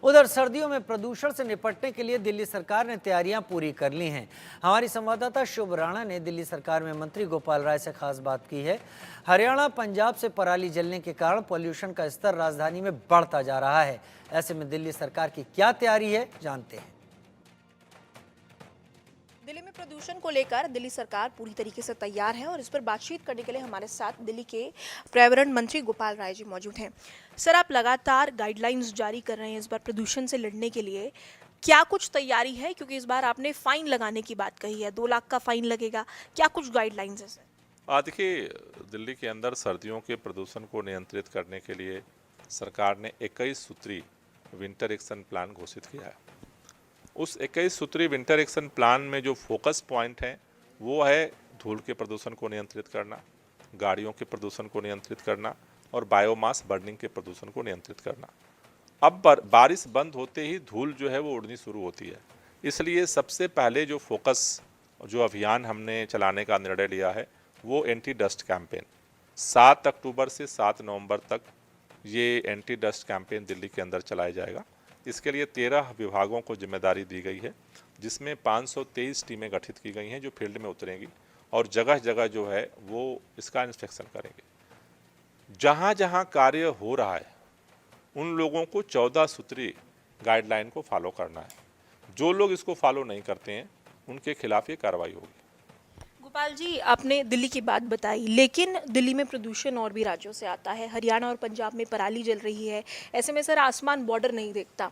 उधर सर्दियों में प्रदूषण से निपटने के लिए दिल्ली सरकार ने तैयारियां पूरी कर ली हैं। हमारी संवाददाता शुभ राणा ने दिल्ली सरकार में मंत्री गोपाल राय से खास बात की है। हरियाणा पंजाब से पराली जलने के कारण पॉल्यूशन का स्तर राजधानी में बढ़ता जा रहा है। ऐसे में दिल्ली सरकार की क्या तैयारी है, जानते हैं। दिल्ली में प्रदूषण को लेकर दिल्ली सरकार पूरी तरीके से तैयार है और इस पर बातचीत करने के लिए हमारे साथ दिल्ली के पर्यावरण मंत्री गोपाल राय जी मौजूद हैं। सर, आप लगातार गाइडलाइंस जारी कर रहे हैं इस बार प्रदूषण से लड़ने के लिए, क्या कुछ तैयारी है? क्योंकि इस बार आपने फाइन लगाने की बात कही है, 2 लाख का फाइन लगेगा, क्या कुछ गाइडलाइंस है सर? देखिए, दिल्ली के अंदर सर्दियों के प्रदूषण को नियंत्रित करने के लिए सरकार ने 21 सूत्री विंटर एक्शन प्लान घोषित किया है। उस 21 सूत्री विंटर एक्शन प्लान में जो फोकस पॉइंट है वो है धूल के प्रदूषण को नियंत्रित करना, गाड़ियों के प्रदूषण को नियंत्रित करना और बायोमास बर्निंग के प्रदूषण को नियंत्रित करना। अब बारिश बंद होते ही धूल जो है वो उड़नी शुरू होती है, इसलिए सबसे पहले जो फोकस जो अभियान हमने चलाने का निर्णय लिया है वो एंटी डस्ट कैंपेन। 7 अक्टूबर से 7 नवंबर तक ये एंटी डस्ट कैंपेन दिल्ली के अंदर चलाया जाएगा। इसके लिए 13 विभागों को जिम्मेदारी दी गई है, जिसमें 523 टीमें गठित की गई हैं जो फील्ड में उतरेंगी और जगह जगह जो है वो इसका इंस्पेक्शन करेंगे। जहाँ जहाँ कार्य हो रहा है उन लोगों को 14 सूत्री गाइडलाइन को फॉलो करना है। जो लोग इसको फॉलो नहीं करते हैं उनके खिलाफ ये कार्रवाई होगी। गोपाल जी, आपने दिल्ली की बात बताई, लेकिन दिल्ली में प्रदूषण और भी राज्यों से आता है। हरियाणा और पंजाब में पराली जल रही है, ऐसे में सर आसमान बॉर्डर नहीं देखता।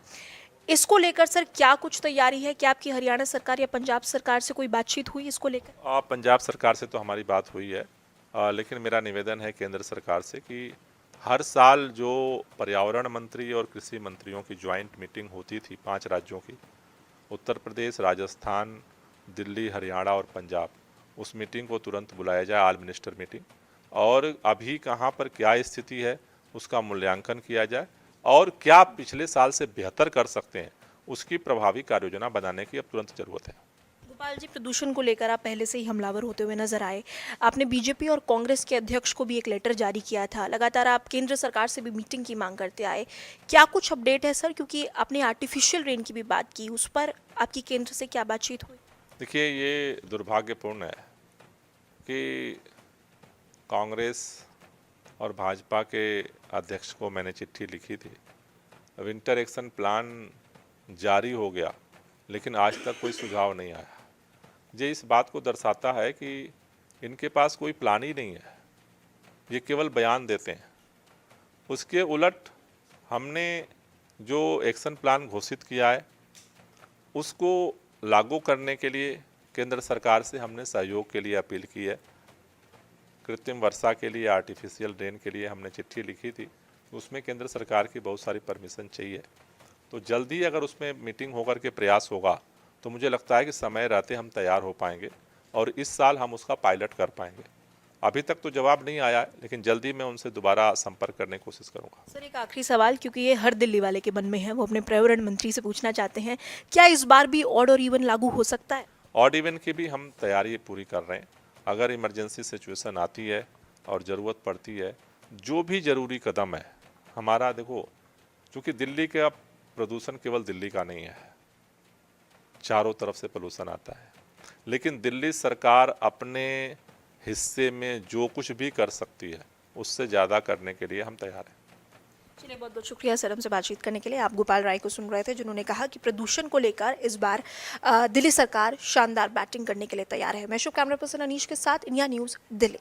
इसको लेकर सर क्या कुछ तैयारी है? क्या आपकी हरियाणा सरकार या पंजाब सरकार से कोई बातचीत हुई इसको लेकर? पंजाब सरकार से तो हमारी बात हुई है, लेकिन मेरा निवेदन है केंद्र सरकार से कि हर साल जो पर्यावरण मंत्री और कृषि मंत्रियों की ज्वाइंट मीटिंग होती थी 5 राज्यों की, उत्तर प्रदेश, राजस्थान, दिल्ली, हरियाणा और पंजाब, उस मीटिंग को तुरंत बुलाया जाए, ऑल मिनिस्टर मीटिंग, और अभी कहाँ पर क्या स्थिति है उसका मूल्यांकन किया जाए और क्या पिछले साल से बेहतर कर सकते हैं उसकी प्रभावी कार्य योजना बनाने की अब तुरंत जरूरत है। गोपाल जी, प्रदूषण को लेकर आप पहले से ही हमलावर होते हुए नजर आए। आपने बीजेपी और कांग्रेस के अध्यक्ष को भी एक लेटर जारी किया था, लगातार आप केंद्र सरकार से भी मीटिंग की मांग करते आए, क्या कुछ अपडेट है सर? क्योंकि आपने आर्टिफिशियल रेन की भी बात की, उस पर आपकी केंद्र से क्या बातचीत हुई? देखिए, ये दुर्भाग्यपूर्ण है कि कांग्रेस और भाजपा के अध्यक्ष को मैंने चिट्ठी लिखी थी, विंटर एक्शन प्लान जारी हो गया लेकिन आज तक कोई सुझाव नहीं आया। ये इस बात को दर्शाता है कि इनके पास कोई प्लान ही नहीं है, ये केवल बयान देते हैं। उसके उलट हमने जो एक्शन प्लान घोषित किया है उसको लागू करने के लिए केंद्र सरकार से हमने सहयोग के लिए अपील की है। कृत्रिम वर्षा के लिए, आर्टिफिशियल रेन के लिए हमने चिट्ठी लिखी थी, उसमें केंद्र सरकार की बहुत सारी परमिशन चाहिए। तो जल्दी अगर उसमें मीटिंग होकर के प्रयास होगा तो मुझे लगता है कि समय रहते हम तैयार हो पाएंगे और इस साल हम उसका पायलट कर पाएंगे। अभी तक तो जवाब नहीं आया है, लेकिन जल्दी मैं उनसे दोबारा संपर्क करने की कोशिश करूंगा। सर, एक आखिरी सवाल, क्योंकि ये हर दिल्ली वाले के मन में है, वो अपने पर्यावरण मंत्री से पूछना चाहते हैं, क्या इस बार भी ऑड और इवन लागू हो सकता है? ऑड इवन की भी हम तैयारी पूरी कर रहे हैं। अगर इमरजेंसी सिचुएशन आती है और ज़रूरत पड़ती है, जो भी ज़रूरी कदम है हमारा, देखो चूँकि दिल्ली का प्रदूषण केवल दिल्ली का नहीं है, चारों तरफ से पोल्यूशन आता है, लेकिन दिल्ली सरकार अपने हिस्से में जो कुछ भी कर सकती है उससे ज़्यादा करने के लिए हम तैयार हैं। चलिए, बहुत बहुत शुक्रिया सर हमसे बातचीत करने के लिए। आप गोपाल राय को सुन रहे थे, जिन्होंने कहा कि प्रदूषण को लेकर इस बार दिल्ली सरकार शानदार बैटिंग करने के लिए तैयार है। मैं शुभ कैमरा पर्सन अनीश के साथ इंडिया न्यूज़, दिल्ली।